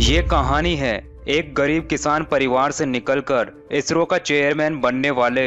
ये कहानी है एक गरीब किसान परिवार से निकलकर इसरो का चेयरमैन बनने वाले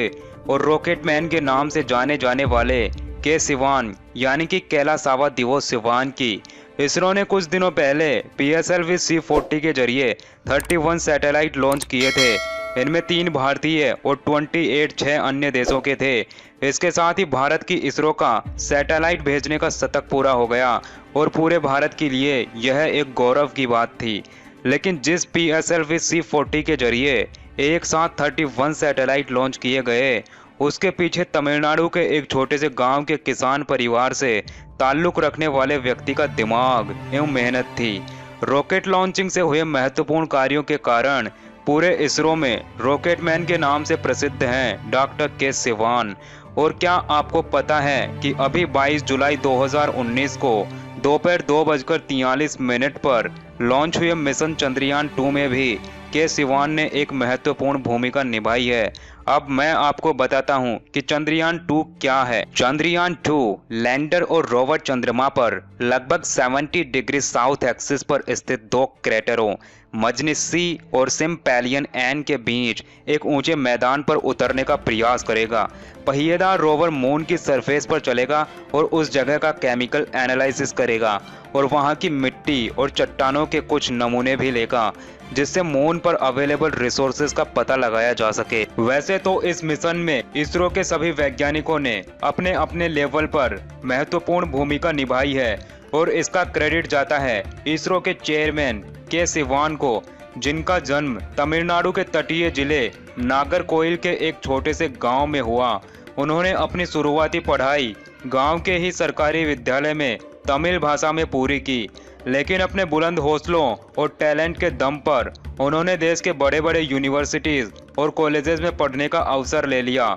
और रॉकेटमैन के नाम से जाने जाने वाले के सिवान यानी कि कैलासावा दिवोस सिवान की। इसरो ने कुछ दिनों पहले PSLV C-40 के जरिए 31 सैटेलाइट लॉन्च किए थे। इनमें 3 भारतीय और 6 अन्य देशों के थे। इसके साथ ही भारत की इसरो का सैटेलाइट भेजने का शतक पूरा हो गया और पूरे भारत के लिए यह एक गौरव की बात थी। लेकिन जिस PSLV C-40 के जरिए एक साथ 31 सैटेलाइट लॉन्च किए गए, उसके पीछे तमिलनाडु के एक छोटे से गांव के किसान परिवार से ताल्लुक रखने वाले व्यक्ति का दिमाग एवं मेहनत थी। रॉकेट लॉन्चिंग से हुए महत्वपूर्ण कार्यों के कारण पूरे इसरो में रॉकेटमैन के नाम से प्रसिद्ध हैं डॉक्टर के सिवान। और क्या आपको पता है कि अभी 22 जुलाई 2019 को दोपहर 2:43 पर लॉन्च हुए मिशन चंद्रयान 2 में भी के सिवान ने एक महत्वपूर्ण भूमिका निभाई है। अब मैं आपको बताता हूं कि चंद्रयान 2 क्या है। चंद्रयान 2 लैंडर और रोवर चंद्रमा पर लगभग 70 डिग्री साउथ एक्सिस पर स्थित 2 क्रेटरों मजनिस सी और सिम्पेलियन एन के बीच एक ऊंचे मैदान पर उतरने का प्रयास करेगा। पहिएदार रोवर मून की सरफेस पर चलेगा और उस जगह का केमिकल एनालिसिस करेगा और वहां की मिट्टी और चट्टानों के कुछ नमूने भी लेगा, जिससे मून पर अवेलेबल रिसोर्सेज का पता लगाया जा सके। वैसे तो इस मिशन में इसरो के सभी वैज्ञानिकों ने अपने अपने लेवल पर महत्वपूर्ण भूमिका निभाई है और इसका क्रेडिट जाता है इसरो के चेयरमैन के सिवान को, जिनका जन्म तमिलनाडु के तटीय जिले नागरकोइल के एक छोटे से गांव में हुआ। उन्होंने अपनी शुरुआती पढ़ाई गांव के ही सरकारी विद्यालय में तमिल भाषा में पूरी की, लेकिन अपने बुलंद हौसलों और टैलेंट के दम पर उन्होंने देश के बड़े बड़े यूनिवर्सिटीज और कॉलेजेस में पढ़ने का अवसर ले लिया।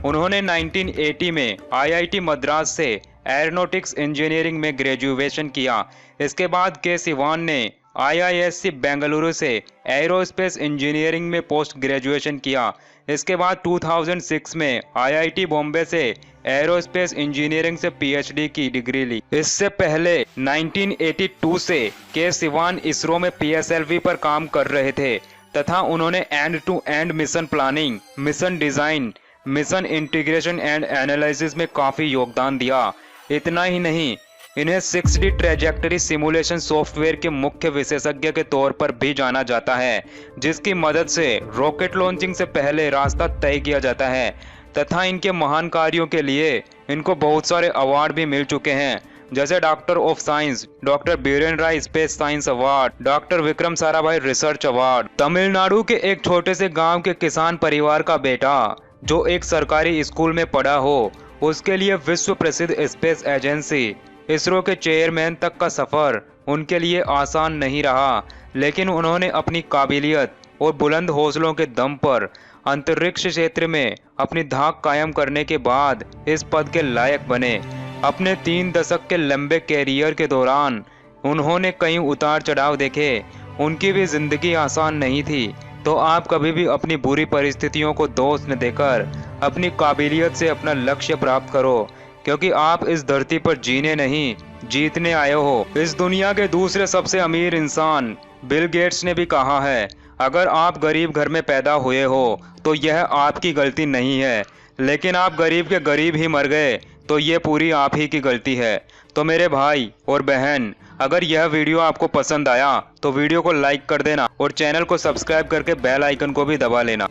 उन्होंने 1980 में IIT मद्रास से एरोनॉटिक्स इंजीनियरिंग में ग्रेजुएशन किया। इसके बाद के सिवान ने IISc बेंगलुरु से एरोस्पेस इंजीनियरिंग में पोस्ट ग्रेजुएशन किया। इसके बाद 2006 में IIT बॉम्बे से एरोस्पेस इंजीनियरिंग से PhD की डिग्री ली। इससे पहले 1982 से के सिवान इसरो में PSLV पर काम कर रहे थे तथा उन्होंने end to end mission planning, mission design, mission integration and analysis में काफी योगदान दिया। इतना ही नहीं, इन्हें 6D ट्रेजेक्टरी सिमुलेशन सॉफ्टवेयर के मुख्य विशेषज्ञ के तौर पर भी जाना जाता है, जिसकी मदद से रॉकेट लॉन्चिंग से पहले रास्ता तय किया जाता है तथा इनके महान कार्यों के लिए इनको बहुत सारे अवार्ड भी मिल चुके हैं, जैसे doctor of science, doctor Biren Roy space science award, doctor Vikram Sarabhai research award. Tamil Nadu के एक छोटे से गांव के किसान परिवार का बेटा जो एक सरकारी स्कूल में पढ़ा हो, उसके लिए विश्व प्रसिद्ध स्पेस एजेंसी इसरो के चेयरमैन तक का सफर उनके लिए आसान नहीं रहा, लेकिन उन्होंने अपनी काबिलियत और बुलंद हौसलों के दम पर अंतरिक्ष क्षेत्र में अपनी धाक कायम करने के बाद इस पद के लायक बने। अपने 3 दशक के लंबे कैरियर के दौरान उन्होंने कई उतार चढ़ाव देखे। उनकी भी जिंदगी आसान नहीं थी, तो आप कभी भी अपनी बुरी परिस्थितियों को दोष न देकर अपनी काबिलियत से अपना लक्ष्य प्राप्त करो, क्योंकि आप इस धरती पर जीने नहीं जीतने आए हो। इस दुनिया के दूसरे सबसे अमीर इंसान बिल गेट्स ने भी कहा है, अगर आप गरीब घर में पैदा हुए हो तो यह आपकी गलती नहीं है, लेकिन आप गरीब के गरीब ही मर गए तो ये पूरी आप ही की गलती है। तो मेरे भाई और बहन, अगर यह वीडियो आपको पसंद आया तो वीडियो को लाइक कर देना और चैनल को सब्सक्राइब करके बेल आइकन को भी दबा लेना।